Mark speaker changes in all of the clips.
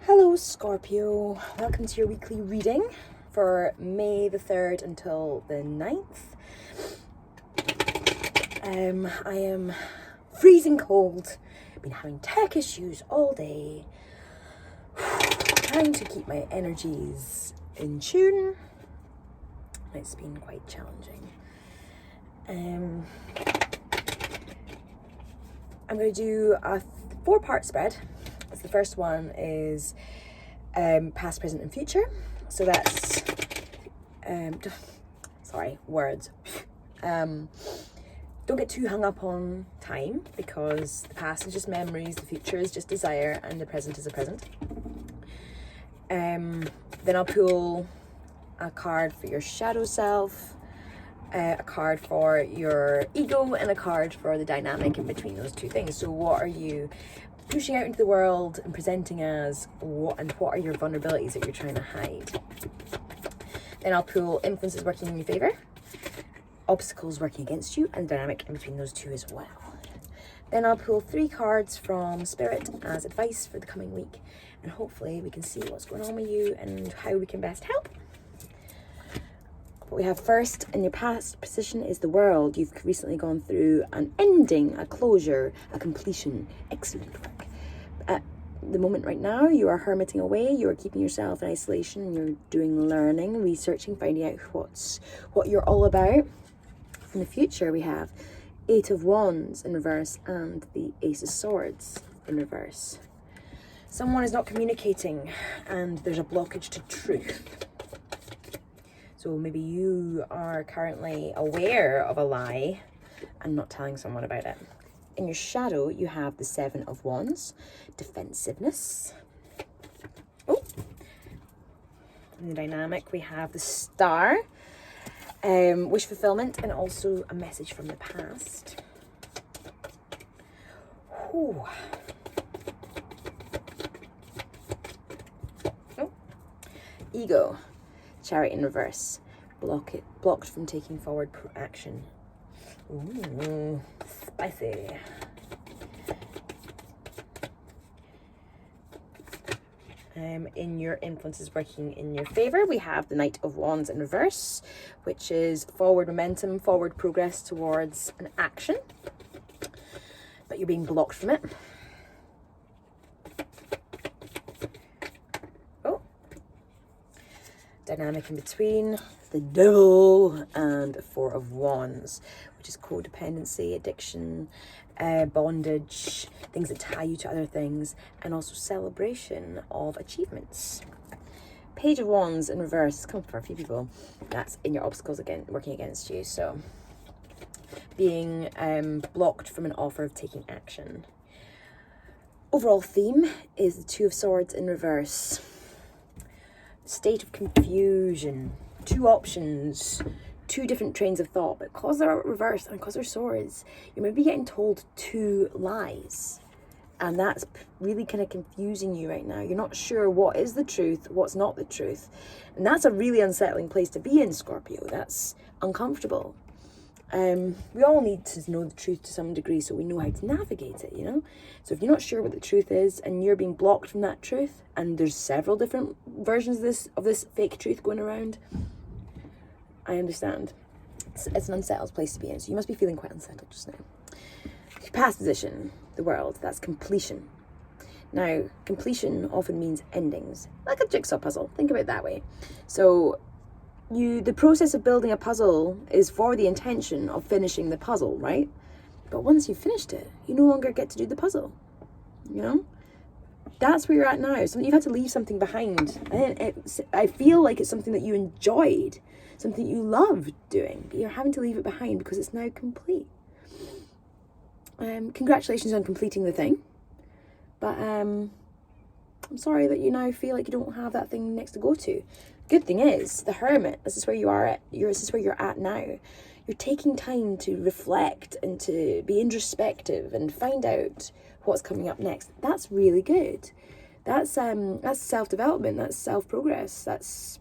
Speaker 1: Hello Scorpio, welcome to your weekly reading for May the 3rd until the 9th. I am freezing cold, been having tech issues all day, trying to keep my energies in tune. It's been quite challenging. I'm going to do a 4-part spread. So the first one is past, present and future. So that's, words. Don't get too hung up on time, because the past is just memories, the future is just desire, and the present is a present. Then I'll pull a card for your shadow self, a card for your ego, and a card for the dynamic in between those two things. So what are you pushing out into the world and presenting as, what are your vulnerabilities that you're trying to hide? Then I'll pull influences working in your favor, obstacles working against you, and dynamic in between those two as well. Then I'll pull 3 cards from Spirit as advice for the coming week, and hopefully we can see what's going on with you and how we can best help. What we have first in your past position is the World. You've recently gone through an ending, a closure, a completion. Excellent work. At the moment right now, you are hermiting away. You are keeping yourself in isolation. You're doing learning, researching, finding out what you're all about. In the future, we have 8 of Wands in reverse and the Ace of Swords in reverse. Someone is not communicating and there's a blockage to truth. So maybe you are currently aware of a lie and not telling someone about it. In your shadow, you have the 7 of Wands, defensiveness. Oh, in the dynamic, we have the Star, wish fulfillment, and also a message from the past. Ooh. Oh, ego. Chariot in reverse, blocked from taking forward action. Ooh, spicy. In your influences working in your favor, we have the Knight of Wands in reverse, which is forward momentum, forward progress towards an action, but you're being blocked from it. Dynamic in between, the Devil and 4 of Wands, which is codependency, addiction, bondage, things that tie you to other things, and also celebration of achievements. Page of Wands in reverse, come for a few people, that's in your obstacles again, working against you. So being blocked from an offer of taking action. Overall theme is the 2 of Swords in reverse. State of confusion, 2 options, 2 different trains of thought, but because they're reversed and because they're swords, you may be getting told 2 lies, and that's really kind of confusing you right now. You're not sure what is the truth, what's not the truth, and that's a really unsettling place to be in, Scorpio. That's uncomfortable. We all need to know the truth to some degree so we know how to navigate it, you know? So if you're not sure what the truth is and you're being blocked from that truth, and there's several different versions of this fake truth going around, I understand. It's an unsettled place to be in, so you must be feeling quite unsettled just now. Your past position, the World, that's completion. Now, completion often means endings, like a jigsaw puzzle. Think about it that way. So the process of building a puzzle is for the intention of finishing the puzzle, right? But once you've finished it, you no longer get to do the puzzle, you know? That's where you're at now. So you've had to leave something behind. And I feel like it's something that you enjoyed, something you loved doing, but you're having to leave it behind because it's now complete. Congratulations on completing the thing. But I'm sorry that you now feel like you don't have that thing next to go to. Good thing is, the Hermit, this is where you are at. This is where you're at now. You're taking time to reflect and to be introspective and find out what's coming up next. That's really good. That's self-development. That's self-progress. That's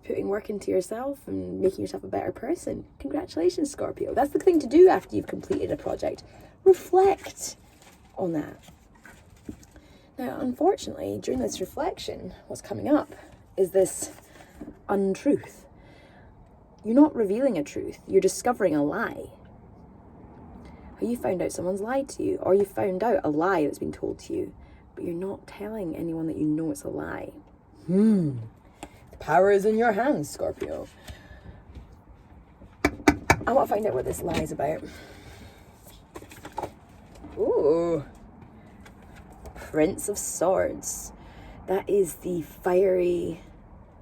Speaker 1: putting work into yourself and making yourself a better person. Congratulations, Scorpio. That's the thing to do after you've completed a project. Reflect on that. Now, unfortunately, during this reflection, what's coming up is this untruth. You're not revealing a truth, you're discovering a lie. Or you found out someone's lied to you, or you found out a lie that's been told to you, but you're not telling anyone that you know it's a lie. The power is in your hands, Scorpio. I want to find out what this lie is about. Ooh. Prince of Swords. That is the fiery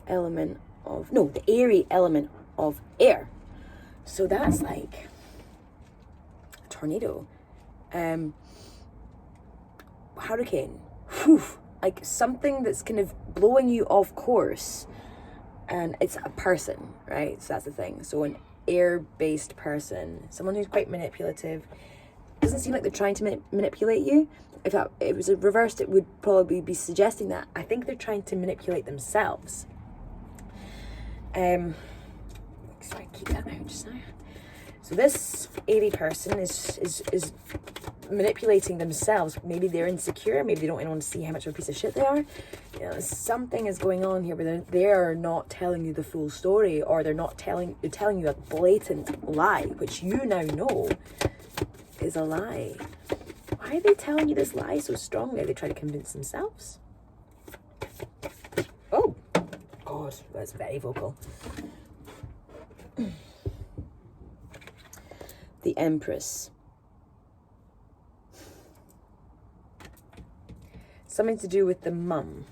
Speaker 1: element of... No, the airy element of air. So that's like a tornado. Hurricane. Whew. Like something that's kind of blowing you off course. And it's a person, right? So that's the thing. So an air-based person. Someone who's quite manipulative. Doesn't seem like they're trying to manipulate you. If it was reversed, it would probably be suggesting that. I think they're trying to manipulate themselves. Sorry, keep that out just now. So this airy person is manipulating themselves. Maybe they're insecure. Maybe they don't want to see how much of a piece of shit they are. You know, something is going on here where they're not telling you the full story, or they're telling you a blatant lie, which you now know is a lie. Why are they telling you this lie so strongly? Are they trying to convince themselves? Oh, God, that's very vocal. The Empress. Something to do with the mum,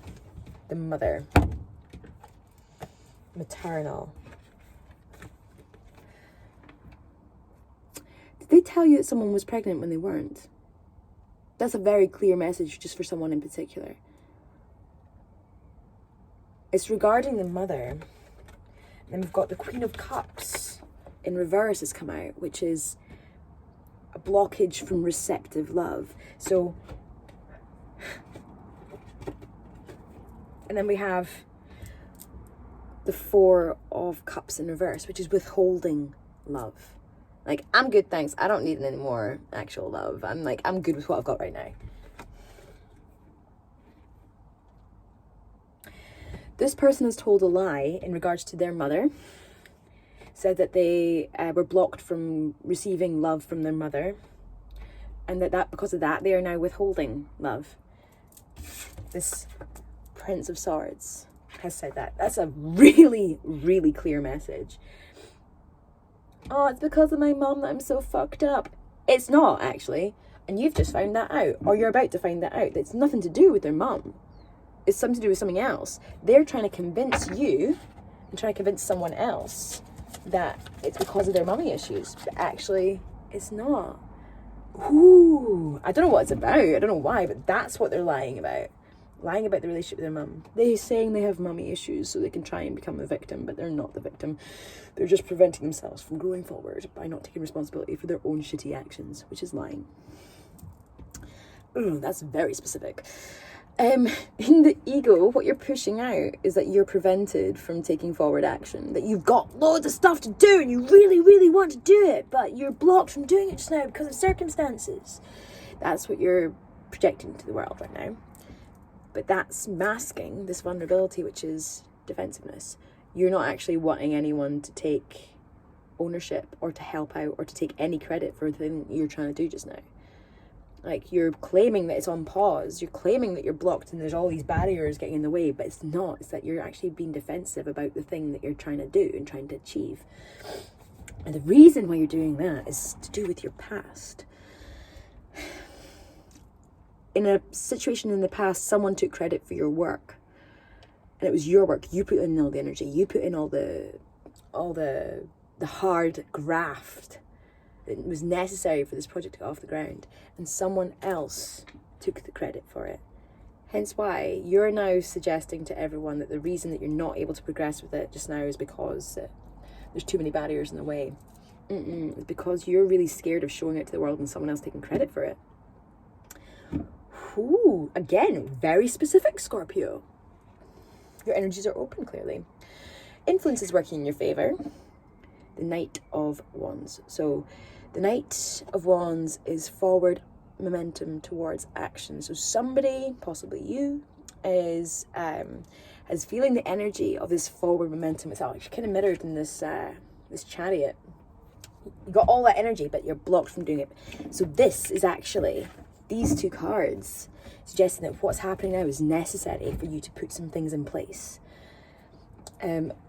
Speaker 1: the mother, maternal. Did they tell you that someone was pregnant when they weren't? That's a very clear message just for someone in particular. It's regarding the mother. And then we've got the Queen of Cups in reverse has come out, which is a blockage from receptive love. So, and then we have the Four of Cups in reverse, which is withholding love. Like, I'm good, thanks. I don't need any more actual love. I'm good with what I've got right now. This person has told a lie in regards to their mother. Said that they were blocked from receiving love from their mother. And that because of that, they are now withholding love. This Prince of Swords has said that. That's a really, really clear message. Oh, it's because of my mum that I'm so fucked up. It's not, actually. And you've just found that out. Or you're about to find that out. It's nothing to do with their mum. It's something to do with something else. They're trying to convince you and trying to convince someone else that it's because of their mummy issues. But actually, it's not. Ooh. I don't know what it's about. I don't know why, but that's what they're lying about. Lying about the relationship with their mum. They're saying they have mummy issues so they can try and become the victim, but they're not the victim. They're just preventing themselves from going forward by not taking responsibility for their own shitty actions, which is lying. Ooh, that's very specific. In the ego, what you're pushing out is that you're prevented from taking forward action, that you've got loads of stuff to do and you really, really want to do it, but you're blocked from doing it just now because of circumstances. That's what you're projecting into the world right now. But that's masking this vulnerability, which is defensiveness. You're not actually wanting anyone to take ownership or to help out or to take any credit for the thing you're trying to do just now. Like, you're claiming that it's on pause. You're claiming that you're blocked and there's all these barriers getting in the way, but it's not. It's that you're actually being defensive about the thing that you're trying to do and trying to achieve. And the reason why you're doing that is to do with your past. In a situation in the past, someone took credit for your work. And it was your work. You put in all the energy. You put in all the hard graft that was necessary for this project to get off the ground. And someone else took the credit for it. Hence why you're now suggesting to everyone that the reason that you're not able to progress with it just now is because there's too many barriers in the way. It's because you're really scared of showing it to the world and someone else taking credit for it. Ooh, again, very specific, Scorpio. Your energies are open, clearly. Influence is working in your favour. The Knight of Wands. So, the Knight of Wands is forward, momentum towards action. So somebody, possibly you, is feeling the energy of this forward momentum. It's actually kind of mirrored in this this chariot. You got all that energy, but you're blocked from doing it. So this is actually these two cards suggesting that what's happening now is necessary for you to put some things in place.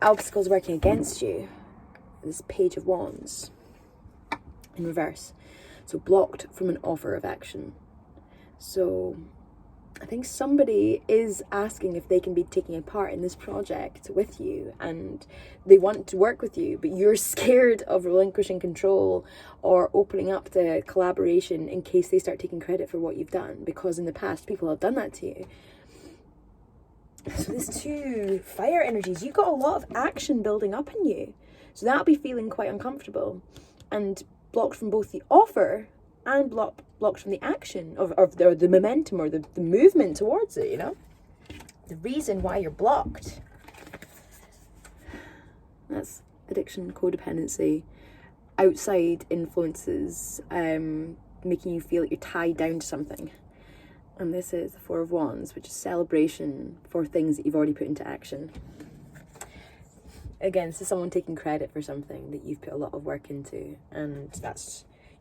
Speaker 1: Obstacles working against you. This Page of Wands in reverse. So blocked from an offer of action. So I think somebody is asking if they can be taking a part in this project with you, and they want to work with you, but you're scared of relinquishing control or opening up the collaboration in case they start taking credit for what you've done, because in the past people have done that to you. So there's two fire energies. You've got a lot of action building up in you. So that'll be feeling quite uncomfortable and blocked from both the offer and blocked from the action of the momentum or the movement towards it, you know? The reason why you're blocked. That's addiction, codependency, outside influences, making you feel like you're tied down to something. And this is the Four of Wands, which is celebration for things that you've already put into action. Again, this is someone taking credit for something that you've put a lot of work into, and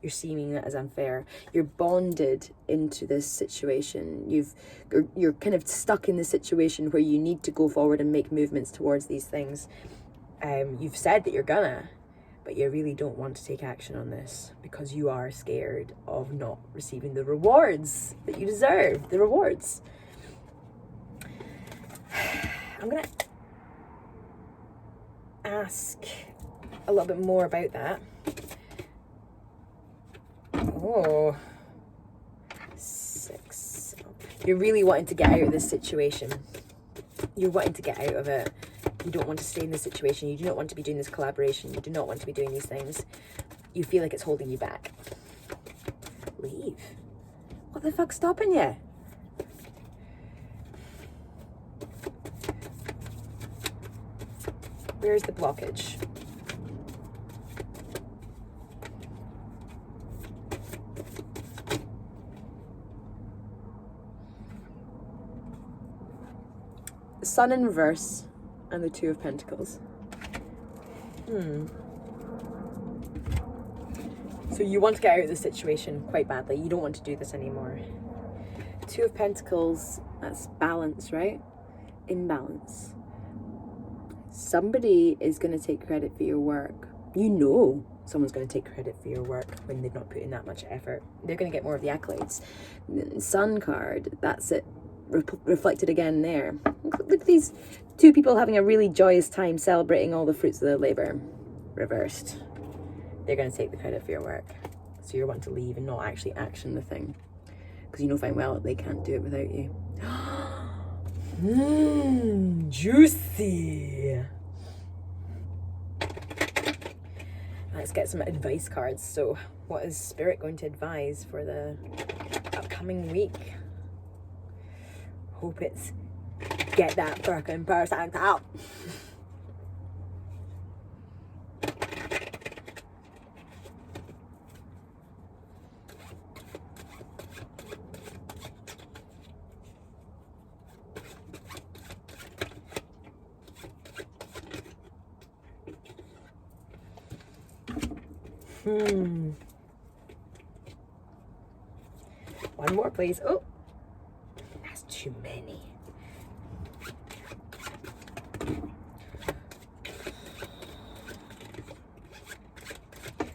Speaker 1: you're seeing that as unfair. You're bonded into this situation. You're kind of stuck in this situation where you need to go forward and make movements towards these things. You've said that you're gonna, but you really don't want to take action on this because you are scared of not receiving the rewards that you deserve, the rewards. I'm gonna ask a little bit more about that. Oh, 6. You're really wanting to get out of this situation. You're wanting to get out of it. You don't want to stay in this situation. You do not want to be doing this collaboration. You do not want to be doing these things. You feel like it's holding you back. Leave. What the fuck's stopping you? Where's the blockage? The Sun in reverse and the Two of Pentacles. So you want to get out of the situation quite badly. You don't want to do this anymore. Two of Pentacles, that's balance, right? Imbalance. Somebody is going to take credit for your work. You know someone's going to take credit for your work when they've not put in that much effort. They're going to get more of the accolades. The Sun card, that's it. Reflected again there. Look at these two people having a really joyous time celebrating all the fruits of their labor. Reversed. They're going to take the credit for your work. So you're wanting to leave and not actually action the thing. Because you know fine well that they can't do it without you. Juicy. Let's get some advice cards. So what is Spirit going to advise for the upcoming week? Hope it's get that fucking person out. One more, please. Oh, that's too many.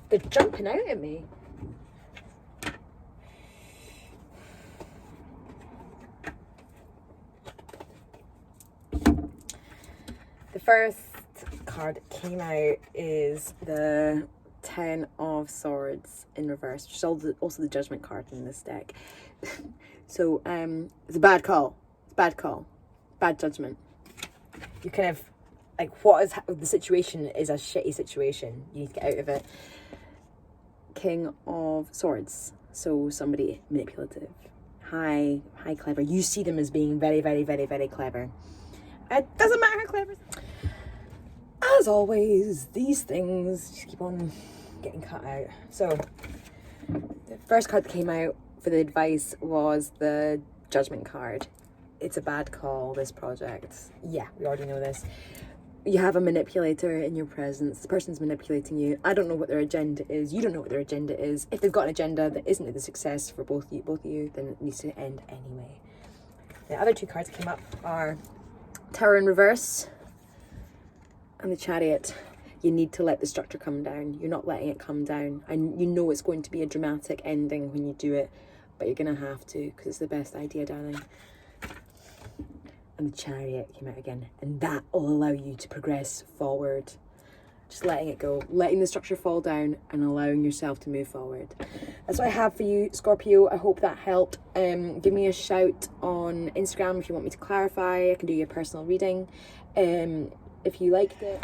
Speaker 1: They're jumping out at me. The first card that came out is the Ten of Swords in reverse, which is also the Judgment card in this deck. So it's a bad call. It's a bad call. Bad judgment. You kind of like, what is the situation is a shitty situation. You need to get out of it. King of Swords. So somebody manipulative. High clever. You see them as being very, very, very, very clever. It doesn't matter how clever. As always, these things just keep on getting cut out. So the first card that came out for the advice was the Judgment card. It's a bad call, this project. Yeah, we already know this. You have a manipulator in your presence. The person's manipulating you. I don't know what their agenda is. You don't know what their agenda is. If they've got an agenda that isn't the success for both of you, then it needs to end anyway. The other two cards that came up are Tower in reverse and the Chariot. You need to let the structure come down. You're not letting it come down. And you know it's going to be a dramatic ending when you do it, but you're going to have to because it's the best idea, darling. And the Chariot came out again. And that will allow you to progress forward. Just letting it go. Letting the structure fall down and allowing yourself to move forward. That's what I have for you, Scorpio. I hope that helped. Give me a shout on Instagram if you want me to clarify. I can do your personal reading. If you liked it,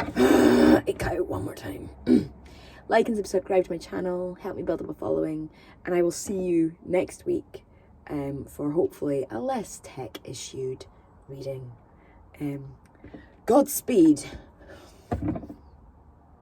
Speaker 1: it cut out one more time. Like and subscribe to my channel, help me build up a following, and I will see you next week for hopefully a less tech issued reading. Godspeed.